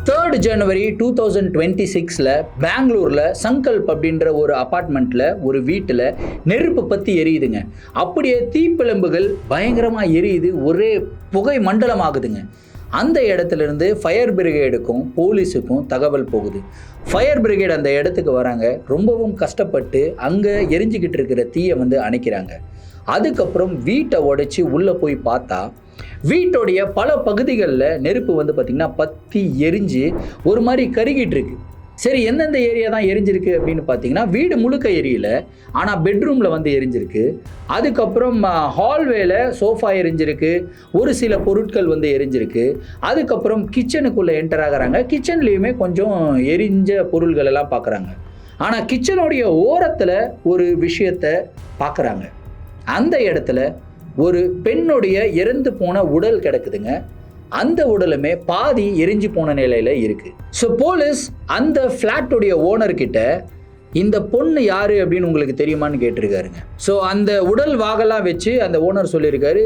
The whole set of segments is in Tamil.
3 ஜனவரி 2026 பெங்களூர்ல சங்கல்ப் அப்படின்ற ஒரு அபார்ட்மெண்ட்ல ஒரு வீட்டில் நெருப்பு பற்றி எரியுதுங்க. அப்படியே தீப்பிழம்புகள் பயங்கரமாக எரியுது, ஒரே புகை மண்டலம் ஆகுதுங்க. அந்த இடத்துல இருந்து ஃபயர் பிரிகேடுக்கும் போலீஸுக்கும் தகவல் போகுது. ஃபயர் பிரிகேட் அந்த இடத்துக்கு வராங்க. ரொம்பவும் கஷ்டப்பட்டு அங்கே எரிஞ்சிக்கிட்டு இருக்கிற தீயை அணைக்கிறாங்க. அதுக்கப்புறம் வீட்டை உடைச்சி உள்ளே போய் பார்த்தா வீட்டோடைய பல பகுதிகளில் நெருப்பு பார்த்திங்கன்னா பற்றி எரிஞ்சு ஒரு மாதிரி கருகிட்டு இருக்கு. சரி, எந்தெந்த ஏரியா தான் எரிஞ்சிருக்கு அப்படின்னு பார்த்தீங்கன்னா, வீடு முழுக்க எரியல, ஆனால் பெட்ரூமில் எரிஞ்சிருக்கு. அதுக்கப்புறம் ஹால்வேல சோஃபா எரிஞ்சிருக்கு, ஒரு சில பொருட்கள் எரிஞ்சிருக்கு. அதுக்கப்புறம் கிச்சனுக்குள்ளே என்டர் ஆகிறாங்க. கிச்சன்லேயுமே கொஞ்சம் எரிஞ்ச பொருள்கள் எல்லாம் பார்க்குறாங்க. ஆனால் கிச்சனுடைய ஓரத்தில் ஒரு விஷயத்தை பார்க்குறாங்க. அந்த இடத்துல ஒரு பெண்ணுடைய இறந்து போன உடல் கிடக்குதுங்க. அந்த உடலுமே பாதி எரிஞ்சு போன நிலையில இருக்கு. ஸோ போலீஸ் அந்த ஃப்ளாட்டுடைய ஓனர்கிட்ட இந்த பொண்ணு யாரு அப்படின்னு உங்களுக்கு தெரியுமான்னு கேட்டிருக்காருங்க. ஸோ அந்த உடல் வாகலாம் வச்சு அந்த ஓனர் சொல்லியிருக்காரு,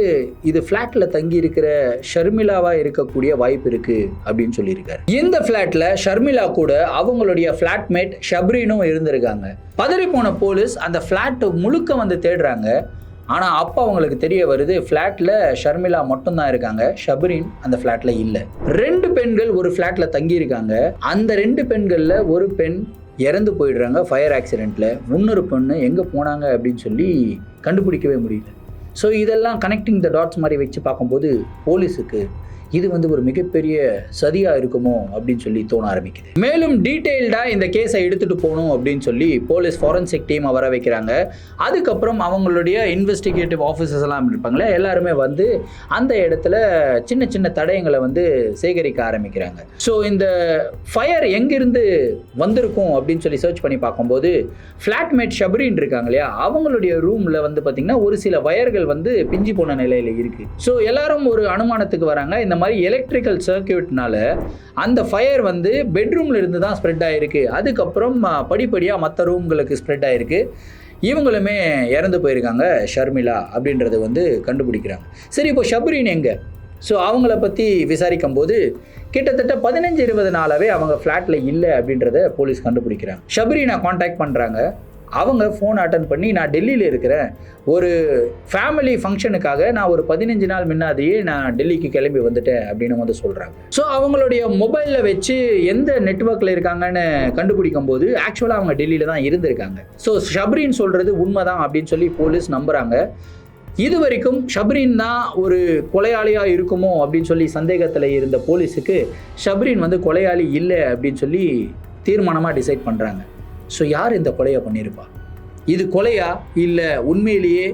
இது ஃப்ளாட்ல தங்கி இருக்கிற ஷர்மிளாவா இருக்கக்கூடிய வாய்ப்பு இருக்கு அப்படின்னு சொல்லியிருக்காரு. இந்த ஃப்ளாட்ல ஷர்மிளா கூட அவங்களுடைய ஃப்ளாட்மேட் ஷப்ரீனும் இருந்திருக்காங்க. பதறி போன போலீஸ் அந்த ஃப்ளாட் முழுக்க தேடுறாங்க. ஆனால் அப்போ அவங்களுக்கு தெரிய வருது, ஃப்ளாட்டில் ஷர்மிளா மட்டும்தான் இருக்காங்க, ஷப்ரீன் அந்த ஃப்ளாட்டில் இல்லை. 2 பெண்கள் ஒரு ஃப்ளாட்டில் தங்கியிருக்காங்க. அந்த 2 பெண்களில் ஒரு பெண் இறந்து போயிடுறாங்க ஃபயர் ஆக்சிடெண்ட்டில். இன்னொரு பெண்ணு எங்கே போனாங்க அப்படின்னு சொல்லி கண்டுபிடிக்கவே முடியல. ஸோ இதெல்லாம் கனெக்டிங் த டாட்ஸ் மாதிரி வச்சு பார்க்கும்போது போலீஸுக்கு இது ஒரு மிகப்பெரிய சதியாக இருக்குமோ அப்படின்னு சொல்லி தோண ஆரம்பிக்குது. மேலும் டீட்டெயில்டாக இந்த கேஸை எடுத்துகிட்டு போகணும் அப்படின்னு சொல்லி போலீஸ் ஃபாரன்சிக் டீமை வர வைக்கிறாங்க. அதுக்கப்புறம் அவங்களுடைய இன்வெஸ்டிகேட்டிவ் ஆஃபீஸர்ஸ் எல்லாம் இருப்பாங்களே, எல்லாருமே அந்த இடத்துல சின்ன சின்ன தடயங்களை சேகரிக்க ஆரம்பிக்கிறாங்க. ஸோ இந்த ஃபயர் எங்கிருந்து வந்திருக்கும் அப்படின்னு சொல்லி சர்ச் பண்ணி பார்க்கும்போது ஃப்ளாட்மேட் ஷப்ரீன் இருக்காங்க இல்லையா, அவங்களுடைய ரூமில் பார்த்திங்கன்னா ஒரு சில வயர்கள் பிஞ்சு போன நிலையில் இருக்குது. ஸோ எல்லாரும் ஒரு அனுமானத்துக்கு வராங்க, இந்த மாதிரி எலக்ட்ரிக்கல் சர்க்கியூட்னால அந்த ஃபயர் பெட்ரூம்ல இருந்து தான் ஸ்ப்ரெட் ஆயிருக்கு. அதுக்கப்புறம் படிப்படியாக மற்ற ரூம்களுக்கு ஸ்ப்ரெட் ஆயிருக்கு. இவங்களுமே இறந்து போயிருக்காங்க ஷர்மிளா அப்படின்றது கண்டுபிடிக்கிறாங்க. சரி, இப்போ ஷப்ரீன் எங்க? ஸோ அவங்கள பற்றி விசாரிக்கும் போது கிட்டத்தட்ட 15-20 நாளாகவே அவங்க ஃப்ளாட்டில் இல்லை அப்படின்றத போலீஸ் கண்டுபிடிக்கிறாங்க. ஷப்ரீனை காண்டாக்ட் பண்ணுறாங்க. அவங்க ஃபோன் அட்டன் பண்ணி, நான் டெல்லியில் இருக்கிறேன், ஒரு ஃபேமிலி ஃபங்க்ஷனுக்காக நான் ஒரு 15 நாள் முன்னாடியே நான் டெல்லிக்கு கிளம்பி வந்துட்டேன் அப்படின்னு சொல்கிறாங்க. ஸோ அவங்களுடைய மொபைலில் வச்சு எந்த நெட்வொர்க்கில் இருக்காங்கன்னு கண்டுபிடிக்கும் போது ஆக்சுவலாக அவங்க டெல்லியில் தான் இருந்திருக்காங்க. ஸோ ஷப்ரீன் சொல்கிறது உண்மைதான் அப்படின்னு சொல்லி போலீஸ் நம்புகிறாங்க. இது வரைக்கும் ஷப்ரீன் தான் ஒரு கொலையாளியாக இருக்குமோ அப்படின்னு சொல்லி சந்தேகத்தில் இருந்த போலீஸுக்கு ஷப்ரீன் கொலையாளி இல்லை அப்படின்னு சொல்லி தீர்மானமாக டிசைட் பண்ணுறாங்க. ஸோ யார் இந்த கொலையை பண்ணியிருப்பா? இது கொலையா இல்லை உண்மையிலேயே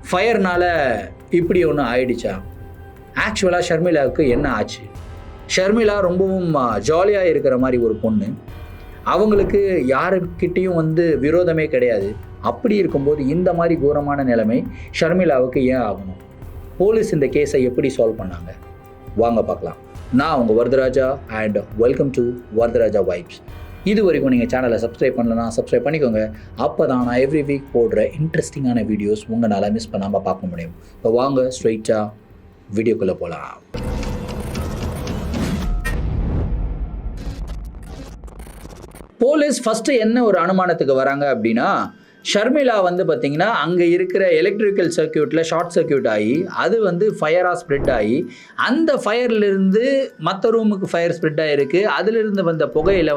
ஃபயர்னால் இப்படி ஒன்று ஆயிடுச்சா? ஆக்சுவலாக ஷர்மிளாவுக்கு என்ன ஆச்சு? ஷர்மிளா ரொம்பவும் ஜாலியாக இருக்கிற மாதிரி ஒரு பொண்ணு. அவங்களுக்கு யாருக்கிட்டேயும் விரோதமே கிடையாது. அப்படி இருக்கும்போது இந்த மாதிரி கோரமான நிலைமை ஷர்மிளாவுக்கு ஏன் ஆகணும்? போலீஸ் இந்த கேஸை எப்படி சால்வ் பண்ணாங்க? வாங்க பார்க்கலாம். நான் உங்கள் Varadharaja and welcome to Varadharaja vibes. இது வரைக்கும் நீங்கள் சேனலை சப்ஸ்கிரைப் பண்ணலன்னா சப்ஸ்கிரைப் பண்ணிக்கோங்க. அப்போ தான் நான் எவ்ரி வீக் போடுற இன்ட்ரெஸ்டிங்கான வீடியோஸ் உங்களால் மிஸ் பண்ணாமல் பார்க்க முடியும். இப்போ வாங்க ஸ்ட்ரைட்டாக வீடியோக்குள்ளே போகலாம். போலீஸ் ஃபஸ்ட்டு என்ன ஒரு அனுமானத்துக்கு வராங்க அப்படின்னா, ஷர்மிளா பார்த்திங்கன்னா அங்கே இருக்கிற எலக்ட்ரிக்கல் சர்க்கியூட்டில் ஷார்ட் சர்க்கியூட் ஆகி அது ஃபயராக ஸ்ப்ரெட் ஆகி அந்த ஃபயர்லேருந்து மற்ற ரூமுக்கு ஃபயர் ஸ்ப்ரெட் ஆகிருக்கு. அதிலிருந்து வந்த புகையில்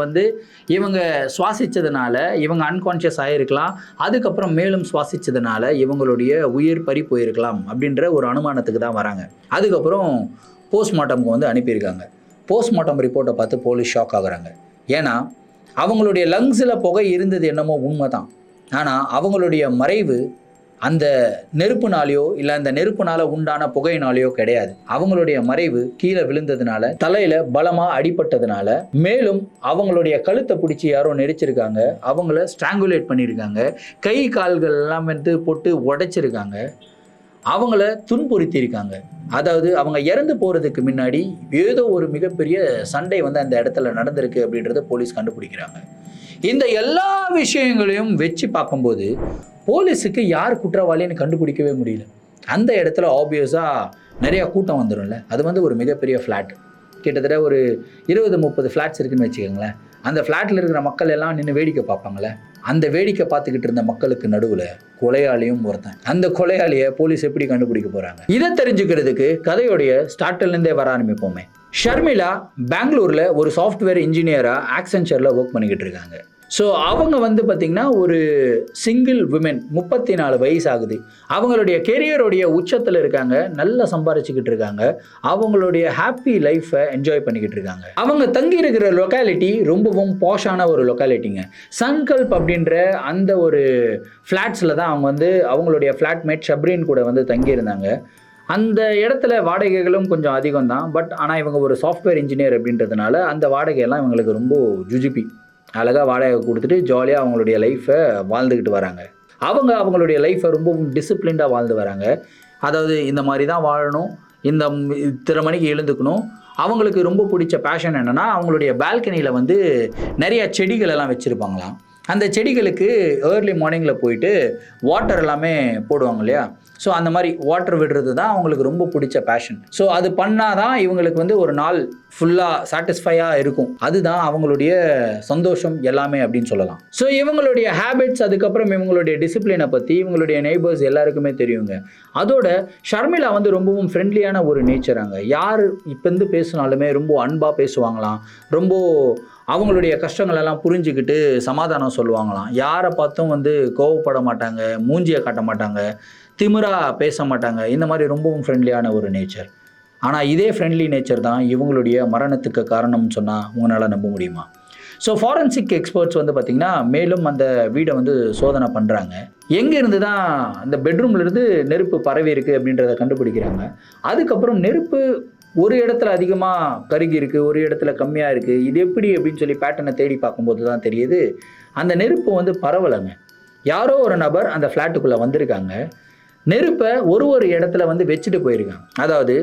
இவங்க சுவாசித்ததுனால இவங்க அன்கான்ஷியஸ் ஆகிருக்கலாம். அதுக்கப்புறம் மேலும் சுவாசித்ததுனால இவங்களுடைய உயிர் பறி போயிருக்கலாம் அப்படின்ற ஒரு அனுமானத்துக்கு தான் வராங்க. அதுக்கப்புறம் போஸ்ட்மார்ட்டமுக்கு அனுப்பியிருக்காங்க. போஸ்ட்மார்ட்டம் ரிப்போர்ட்டை பார்த்து போலீஸ் ஷாக் ஆகுறாங்க. ஏன்னா அவங்களுடைய லங்ஸில் புகை இருந்தது என்னமோ உண்மை தான். ஆனால் அவங்களுடைய மறைவு அந்த நெருப்புனாலேயோ இல்லை அந்த நெருப்புனால உண்டான புகையினாலேயோ கிடையாது. அவங்களுடைய மறைவு கீழே விழுந்ததுனால, தலையில் பலமாக அடிபட்டதுனால, மேலும் அவங்களுடைய கழுத்தை பிடிச்சி யாரோ நெரிச்சிருக்காங்க, அவங்கள ஸ்ட்ராங்குலேட் பண்ணியிருக்காங்க, கை கால்கள் எல்லாம் போட்டு உடைச்சிருக்காங்க, அவங்கள துன்புறுத்தியிருக்காங்க. அதாவது அவங்க இறந்து போகிறதுக்கு முன்னாடி ஏதோ ஒரு மிகப்பெரிய சண்டை அந்த இடத்துல நடந்திருக்கு அப்படின்றத போலீஸ் கண்டுபிடிக்கிறாங்க. இந்த எல்லா விஷயங்களையும் வச்சு பார்க்கும்போது போலீஸுக்கு யார் குற்றவாளின்னு கண்டுபிடிக்கவே முடியல. அந்த இடத்துல ஆப்வியஸாக நிறையா கூட்டம் வந்துடும்ல. அது ஒரு மிகப்பெரிய ஃப்ளாட். கிட்டத்தட்ட ஒரு 20-30 ஃப்ளாட்ஸ் இருக்குன்னு வச்சுக்கோங்களேன். அந்த ஃப்ளாட்டில் இருக்கிற மக்கள் எல்லாம் நின்று வேடிக்கை பார்ப்பாங்களே, அந்த வேடிக்கை பார்த்துக்கிட்டு இருந்த மக்களுக்கு நடுவில் கொலையாளியும் ஒருத்தன். அந்த கொலையாளியை போலீஸ் எப்படி கண்டுபிடிக்க போகிறாங்க? இதை தெரிஞ்சுக்கிறதுக்கு கதையோடைய ஸ்டார்டர்லேருந்தே வர ஆரம்பிப்போமே. ஷர்மிளா பெங்களூரில் ஒரு சாஃப்ட்வேர் இன்ஜினியராக ஆக்சென்ச்சரில் ஒர்க் பண்ணிக்கிட்டு இருக்காங்க. ஸோ அவங்க வந்து பார்த்திங்கன்னா ஒரு சிங்கிள் விமென், 34 வயசு ஆகுது. அவங்களுடைய கெரியருடைய உச்சத்தில் இருக்காங்க, நல்லா சம்பாரிச்சுக்கிட்டு இருக்காங்க, அவங்களுடைய ஹாப்பி லைஃப்பை என்ஜாய் பண்ணிக்கிட்டு இருக்காங்க. அவங்க தங்கி இருக்கிற லொக்காலிட்டி ரொம்பவும் பாஷான ஒரு லொக்காலிட்டிங்க. சங்கல்ப் அப்படின்ற அந்த ஒரு ஃப்ளாட்ஸில் தான் அவங்க வந்து அவங்களுடைய ஃப்ளாட்மேட் ஷப்ரீன் கூட வந்து தங்கியிருந்தாங்க. அந்த இடத்துல வாடகைகளும் கொஞ்சம் அதிகம் தான். பட் ஆனால் இவங்க ஒரு சாஃப்ட்வேர் இன்ஜினியர் அப்படின்றதுனால அந்த வாடகையெல்லாம் இவங்களுக்கு ரொம்ப ஜுஜிபி. அழகாக வாடகை கொடுத்துட்டு ஜாலியாக அவங்களுடைய லைஃப்பை வாழ்ந்துக்கிட்டு வராங்க. அவங்களுடைய லைஃப்பை ரொம்பவும் டிசிப்ளின்டாக வாழ்ந்து வராங்க. அதாவது இந்த மாதிரி தான் வாழணும், இத்தனை மணிக்கு எழுந்துக்கணும். அவங்களுக்கு ரொம்ப பிடிச்ச பேஷன் என்னென்னா, அவங்களுடைய பால்கனியில் வந்து நிறைய செடிகள் எல்லாம் வச்சுருப்பாங்களாம். அந்த செடிகளுக்கு ஏர்லி மார்னிங்கில் போயிட்டு வாட்டர் எல்லாமே போடுவாங்க இல்லையா, ஸோ அந்த மாதிரி வாட்டர் விடுறது தான் அவங்களுக்கு ரொம்ப பிடிச்ச பேஷன். ஸோ அது பண்ணால் தான் இவங்களுக்கு வந்து ஒரு நாள் ஃபுல்லாக சாட்டிஸ்ஃபையாக இருக்கும். அதுதான் அவங்களுடைய சந்தோஷம் எல்லாமே அப்படின்னு சொல்லலாம். ஸோ இவங்களுடைய ஹேபிட்ஸ், அதுக்கப்புறம் இவங்களுடைய டிசிப்ளினை பற்றி இவங்களுடைய நெய்பர்ஸ் எல்லாருக்குமே தெரியுங்க. அதோட ஷர்மிளா வந்து ரொம்பவும் ஃப்ரெண்ட்லியான ஒரு நேச்சராங்க. யார் இப்போ வந்து பேசினாலுமே ரொம்ப அன்பாக பேசுவாங்களாம், ரொம்ப அவங்களுடைய கஷ்டங்கள் எல்லாம் புரிஞ்சுக்கிட்டு சமாதானம் சொல்லுவாங்களாம். யாரை பார்த்தும் வந்து கோவப்பட மாட்டாங்க, மூஞ்சியை காட்ட மாட்டாங்க, திமிராக பேச மாட்டாங்க. இந்த மாதிரி ரொம்பவும் ஃப்ரெண்ட்லியான ஒரு நேச்சர். ஆனால் இதே ஃப்ரெண்ட்லி நேச்சர் தான் இவங்களுடைய மரணத்துக்கு காரணம்னு சொன்னால் உங்களால் நம்ப முடியுமா? ஸோ ஃபாரன்சிக் எக்ஸ்பர்ட்ஸ் வந்து பார்த்திங்கன்னா மேலும் அந்த வீடை வந்து சோதனை பண்ணுறாங்க. எங்கேருந்து தான் அந்த பெட்ரூம்லேருந்து நெருப்பு பரவி இருக்குது அப்படின்றத கண்டுபிடிக்கிறாங்க. அதுக்கப்புறம் நெருப்பு ஒரு இடத்துல அதிகமாக கருகி இருக்குது, ஒரு இடத்துல கம்மியாக இருக்குது. இது எப்படி அப்படின்னு சொல்லி பேட்டர்னை தேடி பார்க்கும்போது தான் தெரியுது, அந்த நெருப்பு வந்து பரவலைங்க. யாரோ ஒரு நபர் அந்த ஃப்ளாட்டுக்குள்ளே வந்திருக்காங்க, நெருப்பை ஒரு இடத்துல வந்து வச்சுட்டு போயிருக்காங்க. அதாவது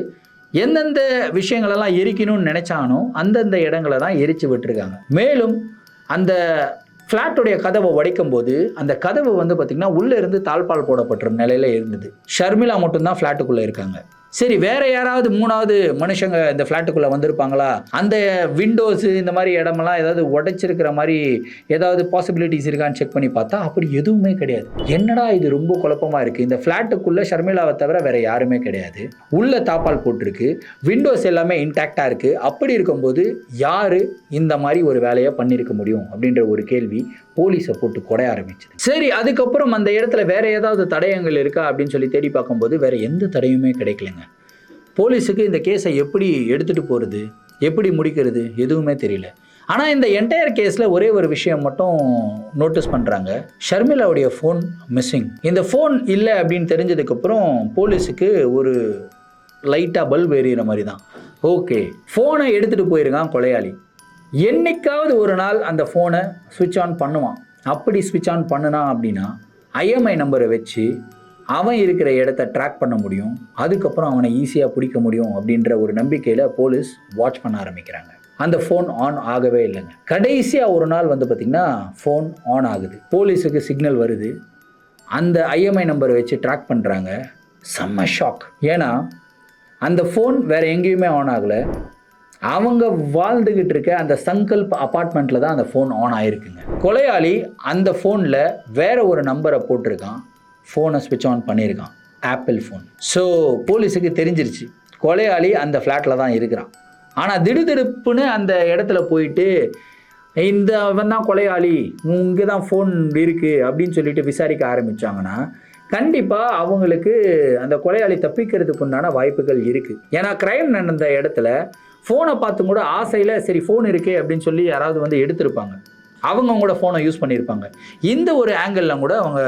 எந்தெந்த விஷயங்களெல்லாம் எரிக்கணும்னு நினச்சானோ அந்தந்த இடங்களை தான் எரித்து விட்டுருக்காங்க. மேலும் அந்த ஃப்ளாட்டுடைய கதவை உடைக்கும் போது அந்த கதவு வந்து பார்த்திங்கன்னா உள்ளே இருந்து தாழ்பால் போடப்பட்ட நிலையில் இருந்தது. ஷர்மிளா மட்டும்தான் ஃப்ளாட்டுக்குள்ளே இருக்காங்க. சரி, வேற யாராவது 3வது மனுஷங்க இந்த ஃப்ளாட்டுக்குள்ளே வந்திருப்பாங்களா, அந்த விண்டோஸு இந்த மாதிரி இடமெல்லாம் ஏதாவது உடைச்சிருக்கிற மாதிரி ஏதாவது பாசிபிலிட்டிஸ் இருக்கான்னு செக் பண்ணி பார்த்தா அப்படி எதுவுமே கிடையாது. என்னடா இது ரொம்ப குழப்பமாக இருக்குது, இந்த ஃப்ளாட்டுக்குள்ளே ஷர்மிளாவை தவிர வேற யாருமே கிடையாது, உள்ள தாப்பால் போட்டிருக்கு, விண்டோஸ் எல்லாமே இன்டாக்டாக இருக்குது. அப்படி இருக்கும்போது யார் இந்த மாதிரி ஒரு வேலையை பண்ணியிருக்க முடியும் அப்படின்ற ஒரு கேள்வி போலீஸை போட்டு கொடைய ஆரம்பிச்சது. சரி, அதுக்கப்புறம் அந்த இடத்துல வேற ஏதாவது தடயங்கள் இருக்கா அப்படின்னு சொல்லி தேடி பார்க்கும்போது வேற எந்த தடயமே கிடைக்கலங்க. போலீஸுக்கு இந்த கேஸை எப்படி எடுத்துகிட்டு போகிறது, எப்படி முடிக்கிறது எதுவுமே தெரியல. ஆனால் இந்த என்டையர் கேஸில் ஒரே ஒரு விஷயம் மட்டும் நோட்டீஸ் பண்ணுறாங்க, ஷர்மிளாவுடைய ஃபோன் மிஸ்ஸிங். இந்த ஃபோன் இல்லை அப்படின்னு தெரிஞ்சதுக்கப்புறம் போலீஸுக்கு ஒரு லைட்டாக பல்ப் எறிகிற மாதிரி தான். ஓகே, ஃபோனை எடுத்துகிட்டு போயிருக்கான் கொலையாளி. என்னைக்காவது ஒரு நாள் அந்த ஃபோனை ஸ்விட்ச் ஆன் பண்ணுவான். அப்படி ஸ்விட்ச் ஆன் பண்ணுனான் அப்படின்னா ஐஎம்ஐ நம்பரை வச்சு அவன் இருக்கிற இடத்த ட்ராக் பண்ண முடியும், அதுக்கப்புறம் அவனை ஈஸியாக பிடிக்க முடியும் அப்படின்ற ஒரு நம்பிக்கையில் போலீஸ் வாட்ச் பண்ண ஆரம்பிக்கிறாங்க. அந்த ஃபோன் ஆன் ஆகவே இல்லைங்க. கடைசியாக ஒரு நாள் வந்து பார்த்திங்கன்னா ஃபோன் ஆன் ஆகுது. போலீஸுக்கு சிக்னல் வருது, அந்த ஐஎம்ஐ நம்பரை வச்சு ட்ராக் பண்ணுறாங்க. செம்ம ஷாக். ஏன்னா அந்த ஃபோன் வேறு எங்கேயுமே ஆன் ஆகலை, அவங்க வாழ்ந்துக்கிட்டு இருக்க அந்த சங்கல்ப் அப்பார்ட்மெண்ட்டில் தான் அந்த ஃபோன் ஆன் ஆகிருக்குங்க. கொலையாளி அந்த ஃபோனில் வேற ஒரு நம்பரை போட்டிருக்கான், ஃபோனை ஸ்விட்ச் ஆன் பண்ணியிருக்கான், ஆப்பிள் ஃபோன். ஸோ போலீஸுக்கு தெரிஞ்சிருச்சு கொலையாளி அந்த ஃப்ளாட்டில் தான் இருக்கிறான். ஆனால் திடுதிடுப்புன்னு அந்த இடத்துல போயிட்டு இந்த அவன் தான் கொலையாளி, இங்கே தான் ஃபோன் இருக்குது அப்படின்னு சொல்லிட்டு விசாரிக்க ஆரம்பித்தாங்கன்னா கண்டிப்பாக அவங்களுக்கு அந்த கொலையாளி தப்பிக்கிறதுக்கு உண்டான வாய்ப்புகள் இருக்குது. ஏன்னா கிரைம் நடந்த இடத்துல ஃபோனை பார்த்து கூட ஆசையில் சரி ஃபோன் இருக்கே அப்படின்னு சொல்லி யாராவது வந்து எடுத்திருப்பாங்க, அவங்க கூட ஃபோனை யூஸ் பண்ணியிருப்பாங்க. இந்த ஒரு ஆங்கிளில் கூட அவங்க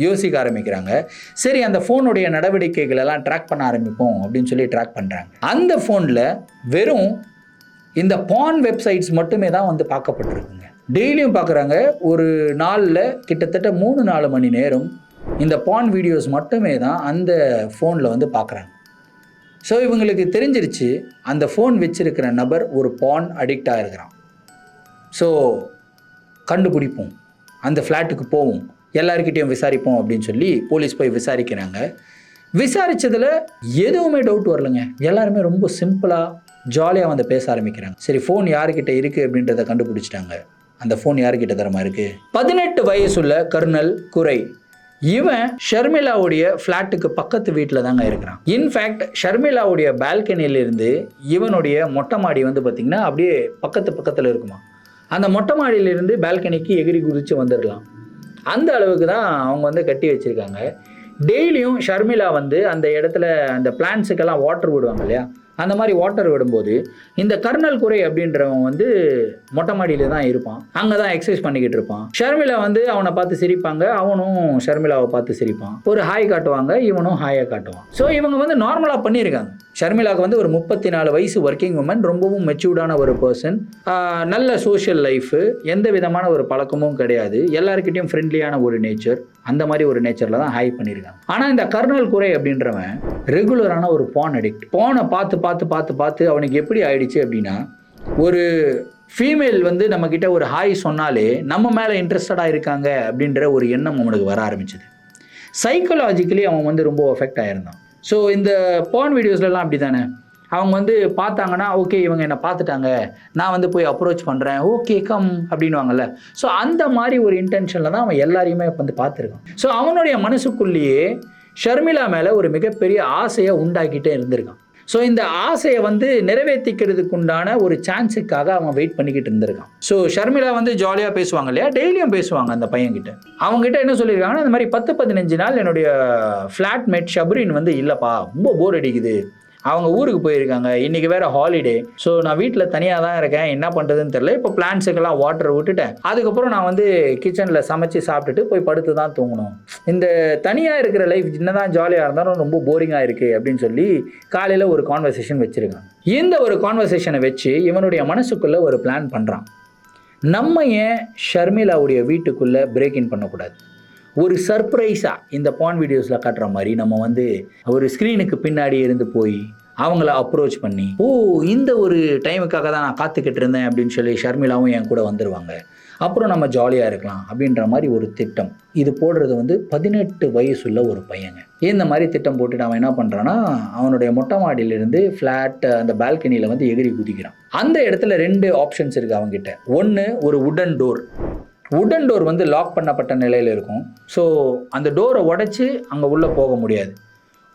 யோசிக்க ஆரம்பிக்கிறாங்க. சரி, அந்த ஃபோனுடைய நடவடிக்கைகள் எல்லாம் ட்ராக் பண்ண ஆரம்பிப்போம் அப்படின்னு சொல்லி ட்ராக் பண்ணுறாங்க. அந்த ஃபோனில் வெறும் இந்த பான் வெப்சைட்ஸ் மட்டுமே தான் வந்து பார்க்கப்பட்டிருக்குங்க. டெய்லியும் பார்க்குறாங்க. ஒரு நாளில் கிட்டத்தட்ட 3-4 மணி நேரம் இந்த பான் வீடியோஸ் மட்டுமே தான் அந்த ஃபோனில் வந்து பார்க்குறாங்க. ஸோ இவங்களுக்கு தெரிஞ்சிருச்சு அந்த ஃபோன் வச்சிருக்கிற நபர் ஒரு பான் அடிக்டாக இருக்கிறான். ஸோ கண்டுபிடிப்போம், அந்த ஃப்ளாட்டுக்கு போவோம், எல்லாருக்கிட்டையும் விசாரிப்போம் அப்படின்னு சொல்லி போலீஸ் போய் விசாரிக்கிறாங்க. விசாரித்ததில் எதுவுமே டவுட் வரலைங்க. எல்லாருமே ரொம்ப சிம்பிளாக ஜாலியாக வந்து பேச ஆரம்பிக்கிறாங்க. சரி, ஃபோன் யாருக்கிட்ட இருக்குது அப்படின்றத கண்டுபிடிச்சிட்டாங்க. அந்த ஃபோன் யாருக்கிட்ட தரமா இருக்குது? 18 வயசுள்ள கர்னல் குரை. இவன் ஷர்மிளாவுடைய ஃப்ளாட்டுக்கு பக்கத்து வீட்டில் தாங்க இருக்கிறான். இன்ஃபேக்ட் ஷர்மிளாவுடைய பால்கனியிலிருந்து இவனுடைய மொட்டை மாடி வந்து பார்த்திங்கன்னா அப்படியே பக்கத்தில் இருக்குமா. அந்த மொட்டை மாடியிலிருந்து பால்கனிக்கு எகிரி குதித்து வந்துடலாம். அந்த அளவுக்கு தான் அவங்க வந்து கட்டி வச்சுருக்காங்க. டெய்லியும் ஷர்மிளா வந்து அந்த இடத்துல அந்த பிளான்ஸுக்கெல்லாம் வாட்டர் விடுவாங்க இல்லையா, அந்த மாதிரி வாட்டர் விடும்போது இந்த கர்னல் குரை அப்படின்றவன் வந்து மொட்டை மாடியில தான் இருப்பான். அங்கே தான் எக்ஸசைஸ் பண்ணிக்கிட்டு இருப்பான். ஷர்மிளா வந்து அவனை பார்த்து சிரிப்பாங்க, அவனும் ஷர்மிளாவை பார்த்து சிரிப்பான். ஒரு ஹாய் காட்டுவாங்க, இவனும் ஹாயை காட்டுவான். ஸோ இவங்க வந்து நார்மலாக பண்ணியிருக்காங்க. ஷர்மிளாவுக்கு வந்து ஒரு 34 வயசு ஒர்க்கிங் உமன், ரொம்பவும் மெச்சூர்டான ஒரு பர்சன், நல்ல சோஷியல் லைஃபு, எந்த விதமான ஒரு பழக்கமும் கிடையாது, எல்லாருக்கிட்டையும் ஃப்ரெண்ட்லியான ஒரு நேச்சர், அந்த மாதிரி ஒரு நேச்சரில் தான் ஹாய் பண்ணியிருக்காங்க. ஆனால் இந்த கர்னல் குரை அப்படின்றவன் ரெகுலரான ஒரு பான் அடிக்ட். பானை பார்த்து அவனுக்கு எப்படி ஆயிடுச்சு அப்படின்னா, ஒரு ஃபீமேல் வந்து நம்மக்கிட்ட ஒரு ஹாய் சொன்னாலே நம்ம மேலே இன்ட்ரெஸ்டடாக இருக்காங்க அப்படின்ற ஒரு எண்ணம் அவனுக்கு வர ஆரம்பிச்சது. சைக்கலாஜிக்கலி அவன் வந்து ரொம்ப எஃபெக்ட் ஆகிருந்தான். ஸோ இந்த பான் வீடியோஸ்லாம் அப்படி தானே, அவங்க வந்து பார்த்தாங்கன்னா ஓகே இவங்க என்னை பார்த்துட்டாங்க, நான் வந்து போய் அப்ரோச் பண்ணுறேன், ஓகே கம் அப்படின்வாங்கல்ல. ஸோ அந்த மாதிரி ஒரு இன்டென்ஷனில் தான் அவன் எல்லாரையுமே வந்து பார்த்துருக்கான். ஸோ அவனுடைய மனசுக்குள்ளேயே ஷர்மிளா மேலே ஒரு மிகப்பெரிய ஆசையை உண்டாக்கிட்டே இருந்திருக்கான். ஸோ இந்த ஆசையை வந்து நிறைவேற்றிக்கிறதுக்கு உண்டான ஒரு சான்ஸுக்காக அவன் வெயிட் பண்ணிக்கிட்டு இருந்திருக்கான். ஸோ ஷர்மிளா வந்து ஜாலியாக பேசுவாங்க இல்லையா, டெய்லியும் பேசுவாங்க அந்த பையன்கிட்ட. அவங்ககிட்ட என்ன சொல்லியிருக்காங்கன்னா, இந்த மாதிரி 10-15 நாள் என்னுடைய ஃப்ளாட்மேட் ஷப்ரின் வந்து இல்லைப்பா, ரொம்ப போர் அடிக்குது, அவங்க ஊருக்கு போயிருக்காங்க, இன்றைக்கி வேறு ஹாலிடே, ஸோ நான் வீட்டில் தனியாக தான் இருக்கேன், என்ன பண்ணுறதுன்னு தெரியல, இப்போ பிளான்ஸுக்கெல்லாம் வாட்டர் விட்டுட்டேன், அதுக்கப்புறம் நான் வந்து கிச்சனில் சமைச்சு சாப்பிட்டுட்டு போய் படுத்து தான் தூங்கணும், இந்த தனியாக இருக்கிற லைஃப் என்னதான் ஜாலியாக இருந்தாலும் ரொம்ப போரிங்காக இருக்குது அப்படின்னு சொல்லி காலையில் ஒரு கான்வர்சேஷன் வச்சுருக்காங்க. இந்த ஒரு கான்வர்சேஷனை வச்சு இவனுடைய மனசுக்குள்ளே ஒரு பிளான் பண்ணுறான். நம்ம ஏன் ஷர்மிளாவுடைய வீட்டுக்குள்ளே பிரேக் இன் பண்ணக்கூடாது, ஒரு சர்ப்ரைஸாக இந்த பான் வீடியோஸில் காட்டுற மாதிரி நம்ம வந்து ஒரு ஸ்க்ரீனுக்கு பின்னாடி இருந்து போய் அவங்கள அப்ரோச் பண்ணி, ஓ இந்த ஒரு டைமுக்காக தான் நான் காத்துக்கிட்டு இருந்தேன் அப்படின்னு சொல்லி ஷர்மிளாவும் என் கூட வந்துடுவாங்க, அப்புறம் நம்ம ஜாலியாக இருக்கலாம் அப்படின்ற மாதிரி ஒரு திட்டம். இது போடுறது வந்து 18 வயசுள்ள ஒரு பையங்க. இந்த மாதிரி திட்டம் போட்டுட்டு அவன் என்ன பண்ணுறான்னா, அவனுடைய மொட்டை மாடியிலிருந்து ஃப்ளாட் அந்த பால்கனியில் வந்து எகிரி குதிக்கிறான். அந்த இடத்துல 2 ஆப்ஷன்ஸ் இருக்குது அவங்ககிட்ட. ஒன்று, ஒரு வுடன் டோர் வந்து லாக் பண்ணப்பட்ட நிலையில் இருக்கும். ஸோ அந்த டோரை உடைச்சி அங்கே உள்ளே போக முடியாது.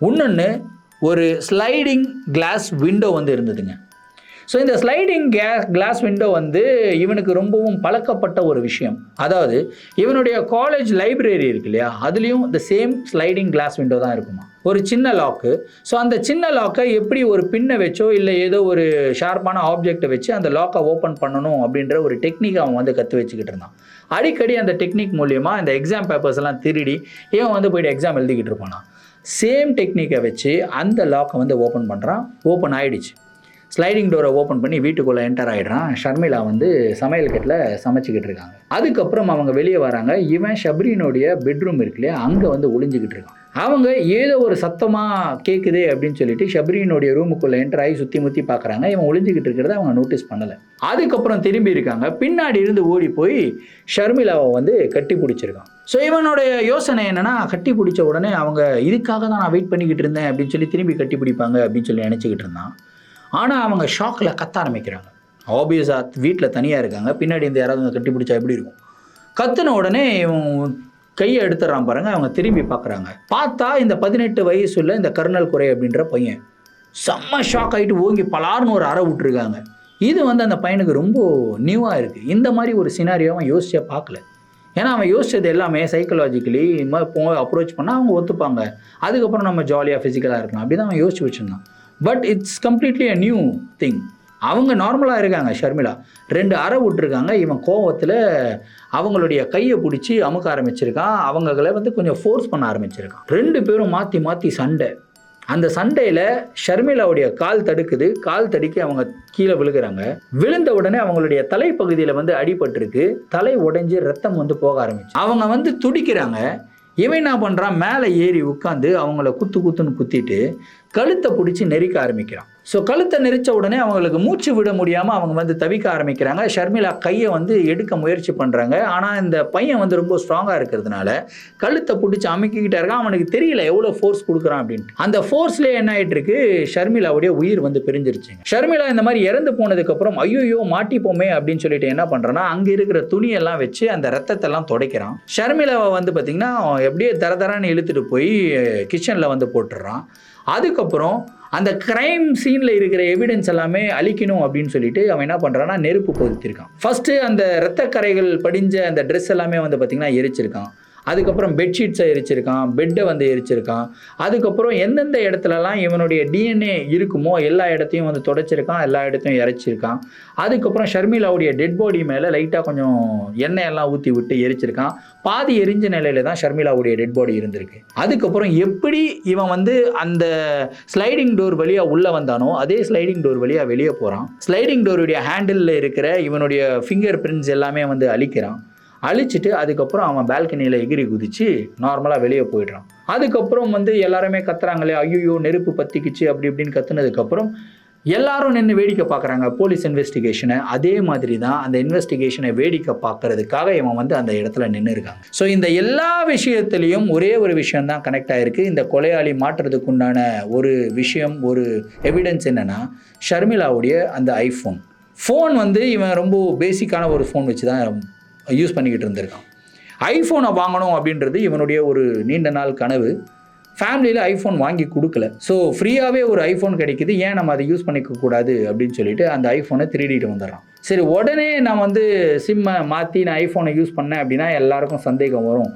இன்னொன்று, ஒரு ஸ்லைடிங் கிளாஸ் விண்டோ வந்து இருந்ததுங்க. ஸோ இந்த ஸ்லைடிங் கிளாஸ் விண்டோ வந்து இவனுக்கு ரொம்பவும் பழக்கப்பட்ட ஒரு விஷயம். அதாவது இவனுடைய காலேஜ் லைப்ரரி இருக்கு இல்லையா, அதுலேயும் இந்த சேம் ஸ்லைடிங் கிளாஸ் விண்டோ தான் இருக்குமா, ஒரு சின்ன லாக்கு. ஸோ அந்த சின்ன லாக்கை எப்படி ஒரு பின்னை வச்சோ இல்லை ஏதோ ஒரு ஷார்ப்பான ஆப்ஜெக்டை வச்சு அந்த லாக்கை ஓப்பன் பண்ணணும் அப்படின்ற ஒரு டெக்னிக் அவன் வந்து கற்று வச்சுக்கிட்டு இருந்தான். அடிக்கடி அந்த டெக்னிக் மூலியமாக இந்த எக்ஸாம் பேப்பர்ஸ் எல்லாம் திருடி இவன் வந்து போய்ட்டு எக்ஸாம் எழுதிக்கிட்டு இருப்பானா. சேம் டெக்னிக்கை வச்சு அந்த லாக்கை வந்து ஓப்பன் பண்ணுறான். ஓப்பன் ஆகிடுச்சு. ஸ்லைடிங் டோரை ஓப்பன் பண்ணி வீட்டுக்குள்ளே என்டர் ஆகிடுறான். ஷர்மிளா வந்து சமையல் கட்டில் சமைச்சிக்கிட்டு இருக்காங்க. அதுக்கப்புறம் அவங்க வெளியே வராங்க. இவன் ஷப்ரினுடைய பெட்ரூம் இருக்கு இல்லையா, அங்கே வந்து ஒளிஞ்சிக்கிட்டு இருக்கான். அவங்க ஏதோ ஒரு சத்தமாக கேட்குது அப்படின்னு சொல்லிட்டு ஷப்ரினுடைய ரூமுக்குள்ளே என்டர் ஆகி சுற்றி முற்றி பார்க்குறாங்க. இவன் ஒளிஞ்சிக்கிட்டு இருக்கிறத அவங்க நோட்டீஸ் பண்ணலை. அதுக்கப்புறம் திரும்பி இருக்காங்க. பின்னாடி இருந்து ஓடி போய் ஷர்மிளாவை வந்து கட்டி பிடிச்சிருக்கான். ஸோ இவனுடைய யோசனை என்னென்னா, கட்டி பிடிச்ச உடனே அவங்க இதுக்காக தான் நான் வெயிட் பண்ணிக்கிட்டு இருந்தேன் அப்படின்னு சொல்லி திரும்பி கட்டி பிடிப்பாங்க அப்படின்னு சொல்லி நினச்சிக்கிட்டு இருந்தான். ஆனால் அவங்க ஷாக்கில் கத்த ஆரம்பிக்கிறாங்க. ஆப்வியஸாக வீட்டில் தனியாக இருக்காங்க, பின்னாடி இந்த யாராவது கட்டி பிடிச்சா எப்படி இருக்கும். கத்துன உடனே இவன் கையை எடுத்துடுறான் பாருங்க. அவங்க திரும்பி பார்க்குறாங்க. பார்த்தா இந்த 18 வயசுள்ள இந்த கர்னல் குரை அப்படின்ற பையன் செம்ம ஷாக் ஆகிட்டு ஓங்கி பலார்னு ஒரு அறை விட்டுருக்காங்க. இது வந்து அந்த பையனுக்கு ரொம்ப நியூவாக இருக்குது. இந்த மாதிரி ஒரு சினாரியோவை அவன் யோசிச்சே பார்க்கல. ஏன்னா அவன் யோசிச்சது எல்லாமே சைக்கலாஜிக்கலி இந்த மாதிரி அப்ரோச் பண்ணால் அவங்க ஒத்துப்பாங்க, அதுக்கப்புறம் நம்ம ஜாலியாக ஃபிசிக்கலாக இருக்கலாம், அப்படி தான் அவன் யோசிச்சு வச்சுருந்தான். But it's completely a new thing. அவங்க நார்மலாக இருக்காங்க. ஷர்மிளா 2 அறை விட்டுருக்காங்க. இவன் கோவத்தில் அவங்களுடைய கையை பிடிச்சி அமுக்க ஆரம்பிச்சிருக்கான். அவங்கள வந்து கொஞ்சம் ஃபோர்ஸ் பண்ண ஆரம்பிச்சிருக்கான். 2 பேரும் மாற்றி மாற்றி சண்டை. அந்த சண்டையில் ஷர்மிளாவுடைய கால் தடுக்குது. கால் தடுக்கி அவங்க கீழே விழுகிறாங்க. விழுந்த உடனே அவங்களுடைய தலைப்பகுதியில் வந்து அடிபட்டிருக்கு. தலை உடைஞ்சு ரத்தம் வந்து போக ஆரம்பிச்சு. அவங்க வந்து துடிக்கிறாங்க. இவன் என்ன பண்ணுறான், மேலே ஏறி உட்காந்து அவங்கள குத்துன்னு குத்திட்டு கழுத்தை பிடிச்சி நெரிக்க ஆரம்பிக்கிறான். ஸோ கழுத்தை நெரிச்ச உடனே அவங்களுக்கு மூச்சு விட முடியாமல் அவங்க வந்து தவிக்க ஆரம்பிக்கிறாங்க. ஷர்மிளா கையை வந்து எடுக்க முயற்சி பண்ணுறாங்க. ஆனால் இந்த பையன் வந்து ரொம்ப ஸ்ட்ராங்காக இருக்கிறதுனால கழுத்தை பிடிச்சி அமைக்கிக்கிட்டே இருக்கான். அவனுக்கு தெரியல எவ்வளோ ஃபோர்ஸ் கொடுக்குறான் அப்படின்ட்டு. அந்த ஃபோர்ஸ்லேயே என்ன ஆகிட்டு இருக்கு, ஷர்மிளாவுடைய உயிர் வந்து பிரிஞ்சிருச்சுங்க. ஷர்மிளா இந்த மாதிரி இறந்து போனதுக்கப்புறம் ஐயோ மாட்டிப்போமே அப்படின்னு சொல்லிட்டு என்ன பண்ணுறான்னா, அங்கே இருக்கிற துணியெல்லாம் வச்சு அந்த ரத்தத்தெல்லாம் துடைக்கிறான். ஷர்மிளாவை வந்து பார்த்திங்கன்னா எப்படியே தரன்னு இழுத்துட்டு போய் கிச்சனில் வந்து போட்டுடுறான். அதுக்கப்புறம் அந்த கிரைம் சீனில் இருக்கிற எவிடன்ஸ் எல்லாமே அழிக்கணும் அப்படின்னு சொல்லிட்டு அவன் என்ன பண்ணுறான்னா நெருப்பு பொருத்திருக்கான். ஃபஸ்ட்டு அந்த இரத்தக்கரைகள் படிஞ்ச அந்த ட்ரெஸ் எல்லாமே வந்து பார்த்திங்கன்னா எரிச்சிருக்கான். அதுக்கப்புறம் பெட்ஷீட்ஸை எரிச்சிருக்கான், பெட்டை வந்து எரிச்சிருக்கான். அதுக்கப்புறம் எந்தெந்த இடத்துலலாம் இவனுடைய டிஎன்ஏ இருக்குமோ எல்லா இடத்தையும் வந்து தொடச்சிருக்கான், எல்லா இடத்தையும் இறைச்சிருக்கான். அதுக்கப்புறம் ஷர்மிளாவுடைய டெட் பாடி மேலே லைட்டாக கொஞ்சம் எண்ணெயெல்லாம் ஊற்றி விட்டு எரிச்சிருக்கான். பாதி எரிஞ்ச நிலையில தான் ஷர்மிளாவுடைய டெட் பாடி இருந்திருக்கு. அதுக்கப்புறம் எப்படி இவன் வந்து அந்த ஸ்லைடிங் டோர் வழியாக உள்ளே வந்தானோ அதே ஸ்லைடிங் டோர் வழியாக வெளியே போகிறான். ஸ்லைடிங் டோருடைய ஹேண்டிலில் இருக்கிற இவனுடைய ஃபிங்கர் பிரிண்ட்ஸ் எல்லாமே வந்து அழிக்கிறான். அழிச்சிட்டு அதுக்கப்புறம் அவன் பால்கனியில் எகிரி குதிச்சு நார்மலாக வெளியே போயிடுறான். அதுக்கப்புறம் வந்து எல்லாருமே கத்துறாங்களே, ஐயோ நெருப்பு பற்றிக்கிச்சு அப்படி இப்படின்னு கத்துனதுக்கப்புறம் எல்லாரும் நின்று வேடிக்கை பார்க்குறாங்க போலீஸ் இன்வெஸ்டிகேஷனை. அதே மாதிரி தான் அந்த இன்வெஸ்டிகேஷனை வேடிக்கை பார்க்கறதுக்காக இவன் வந்து அந்த இடத்துல நின்று இருக்காங்க. ஸோ இந்த எல்லா விஷயத்துலையும் ஒரே ஒரு விஷயம் தான் கனெக்ட் ஆகிருக்கு. இந்த கொலையாளி மாற்றுறதுக்கு உண்டான ஒரு விஷயம், ஒரு எவிடன்ஸ் என்னென்னா ஷர்மிளாவுடைய அந்த ஃபோன் வந்து இவன் ரொம்ப பேசிக்கான ஒரு ஃபோன் வச்சு தான் யூஸ் பண்ணிக்கிட்டு இருந்திருக்கான். ஐஃபோனை வாங்கணும் அப்படின்றது இவனுடைய ஒரு நீண்ட நாள் கனவு. ஃபேமிலியில் ஐஃபோன் வாங்கி கொடுக்கல. ஸோ ஃப்ரீயாகவே ஒரு ஐஃபோன் கிடைக்குது, ஏன் நம்ம அதை யூஸ் பண்ணிக்கக்கூடாது அப்படின்னு சொல்லிட்டு அந்த ஐஃபோனை திருடிட்டு வந்துடுறான். சரி, உடனே நான் வந்து சிம்மை மாற்றி நான் ஐஃபோனை யூஸ் பண்ணேன் அப்படின்னா எல்லாருக்கும் சந்தேகம் வரும்.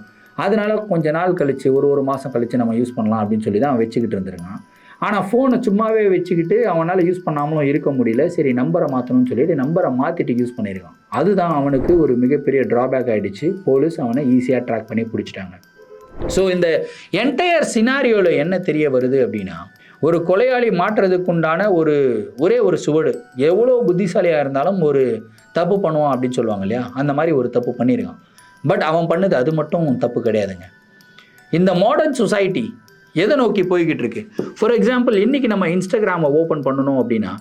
அதனால கொஞ்ச நாள் கழித்து ஒரு மாதம் கழித்து நம்ம யூஸ் பண்ணலாம் அப்படின்னு சொல்லி தான் அவன் வச்சுக்கிட்டு இருந்திருக்கான். ஆனால் ஃபோனை சும்மாவே வச்சுக்கிட்டு அவனால் யூஸ் பண்ணாமலும் இருக்க முடியல. சரி, நம்பரை மாற்றணும்னு சொல்லிட்டு நம்பரை மாற்றிட்டு யூஸ் பண்ணியிருக்கான். அதுதான் அவனுக்கு ஒரு மிகப்பெரிய ட்ராபேக் ஆகிடுச்சு. போலீஸ் அவனை ஈஸியாக ட்ராக் பண்ணி பிடிச்சிட்டாங்க. ஸோ இந்த என்டையர் சினாரியோவில் என்ன தெரிய வருது அப்படின்னா, ஒரு கொலையாளி மாற்றுறதுக்குண்டான ஒரே ஒரு சுவடு, எவ்வளோ புத்திசாலியாக இருந்தாலும் ஒரு தப்பு பண்ணுவான் அப்படின்னு சொல்லுவாங்க இல்லையா, அந்த மாதிரி ஒரு தப்பு பண்ணியிருக்கான். பட் அவன் பண்ணது அது மட்டும் தப்பு கிடையாதுங்க. இந்த மாடர்ன் சொசைட்டி எதை நோக்கி போய்கிட்டு இருக்கு? ஃபார் எக்ஸாம்பிள், இன்றைக்கி நம்ம இன்ஸ்டாகிராமை ஓப்பன் பண்ணணும் அப்படின்னா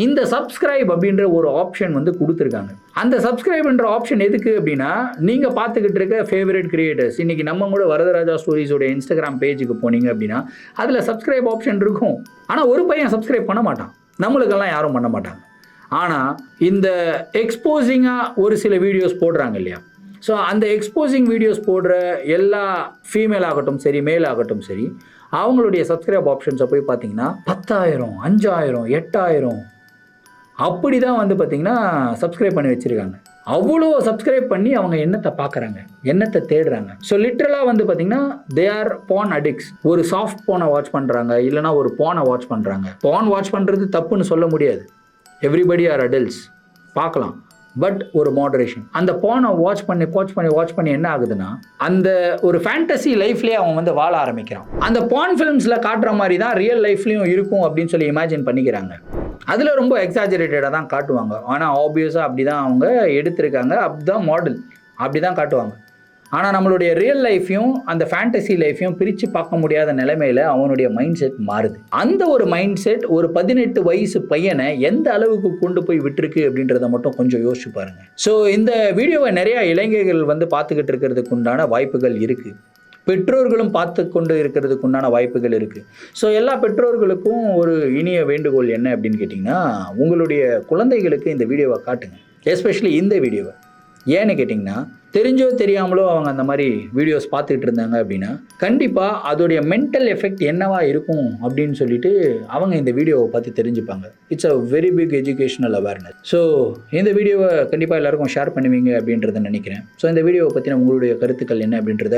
இந்த சப்ஸ்கிரைப் அப்படின்ற ஒரு ஆப்ஷன் வந்து கொடுத்துருக்காங்க. அந்த சப்ஸ்கிரைப்ன்ற ஆப்ஷன் எதுக்கு அப்படின்னா, நீங்கள் பார்த்துக்கிட்டு இருக்க ஃபேவரட் கிரியேட்டர்ஸ், இன்றைக்கி நம்ம கூட வரதராஜா ஸ்டோரிஸோட இன்ஸ்டாகிராம் பேஜுக்கு போனீங்க அப்படின்னா அதில் சப்ஸ்கிரைப் ஆப்ஷன் இருக்கும். ஆனால் ஒரு பையன் சப்ஸ்கிரைப் பண்ண மாட்டான், நம்மளுக்கெல்லாம் யாரும் பண்ண மாட்டாங்க. ஆனால் இந்த எக்ஸ்போசிங்காக ஒரு சில வீடியோஸ் போடுறாங்க இல்லையா, ஸோ அந்த எக்ஸ்போசிங் வீடியோஸ் போடுற எல்லா ஃபீமேல் ஆகட்டும் சரி, மேல் ஆகட்டும் சரி, அவங்களுடைய சப்ஸ்கிரைப் ஆப்ஷன்ஸை போய் பார்த்தீங்கன்னா 10,000, 5,000, 8,000 அப்படி தான் வந்து பார்த்திங்கன்னா சப்ஸ்கிரைப் பண்ணி வச்சுருக்காங்க. அவ்வளோ சப்ஸ்கிரைப் பண்ணி அவங்க என்னத்தை பார்க்குறாங்க, என்னத்தை தேடுறாங்க. ஸோ லிட்ரலாக வந்து பார்த்திங்கன்னா தே ஆர் பான் அடிக்ட்ஸ். ஒரு சாஃப்ட் போனை வாட்ச் பண்ணுறாங்க, இல்லைனா ஒரு போனை வாட்ச் பண்ணுறாங்க. போன் வாட்ச் பண்ணுறது தப்புன்னு சொல்ல முடியாது, எவ்ரிபடி ஆர் அடல்ட்ஸ், பார்க்கலாம். பட் ஒரு மாடரேஷன். அந்த போனை வாட்ச் பண்ணி என்ன ஆகுதுன்னா, அந்த ஒரு ஃபேண்டசி லைஃப்லேயே அவன் வந்து வாழ ஆரம்பிக்கிறான். அந்த பான் ஃபிலிம்ஸில் காட்டுற மாதிரி தான் ரியல் லைஃப்லேயும் இருக்கும் அப்படின்னு சொல்லி இமேஜின் பண்ணிக்கிறாங்க. அதில் ரொம்ப எக்ஸாஜரேட்டடாக தான் காட்டுவாங்க. ஆனால் ஆப்வியஸாக அப்படி தான் அவங்க எடுத்திருக்காங்க, அப்படி தான் மாடல், அப்படி தான் காட்டுவாங்க. ஆனால் நம்மளுடைய ரியல் லைஃப்பையும் அந்த ஃபேண்டசி லைஃப்பையும் பிரித்து பார்க்க முடியாத நிலைமையில் அவனுடைய மைண்ட் செட் மாறுது. அந்த ஒரு மைண்ட் செட் ஒரு 18 வயசு பையனை எந்த அளவுக்கு கொண்டு போய் விட்டுருக்கு அப்படின்றத மட்டும் கொஞ்சம் யோசிச்சு பாருங்கள். ஸோ இந்த வீடியோவை நிறையா இளைஞர்கள் வந்து பார்த்துக்கிட்டு இருக்கிறதுக்கு உண்டான வாய்ப்புகள் இருக்குது. பெற்றோர்களும் பார்த்து கொண்டு இருக்கிறதுக்கு உண்டான வாய்ப்புகள் இருக்குது. ஸோ எல்லா பெற்றோர்களுக்கும் ஒரு இனிய வேண்டுகோள் என்ன அப்படின்னு கேட்டிங்கன்னா, உங்களுடைய குழந்தைகளுக்கு இந்த வீடியோவை காட்டுங்க, எஸ்பெஷலி இந்த வீடியோவை. ஏன்னு கேட்டிங்கன்னா, தெரிஞ்சோ தெரியாமலோ அவங்க அந்த மாதிரி வீடியோஸ் பார்த்துக்கிட்டு இருந்தாங்க அப்படின்னா கண்டிப்பாக அதோடைய மென்டல் எஃபெக்ட் என்னவா இருக்கும் அப்படின்னு சொல்லிட்டு அவங்க இந்த வீடியோவை பார்த்து தெரிஞ்சுப்பாங்க. It's a very big educational awareness. So இந்த வீடியோவை கண்டிப்பாக எல்லாருக்கும் ஷேர் பண்ணுவீங்க அப்படின்றத நினைக்கிறேன். ஸோ இந்த வீடியோவை பற்றின உங்களுடைய கருத்துக்கள் என்ன அப்படின்றத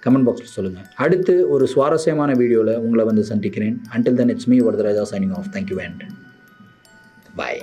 கமெண்ட் பாக்ஸில் சொல்லுங்கள். அடுத்து ஒரு சுவாரஸ்யமான வீடியோவில் உங்களை வந்து சந்திக்கிறேன். Until then, it's me, Vardaraja, signing off. Thank you and bye.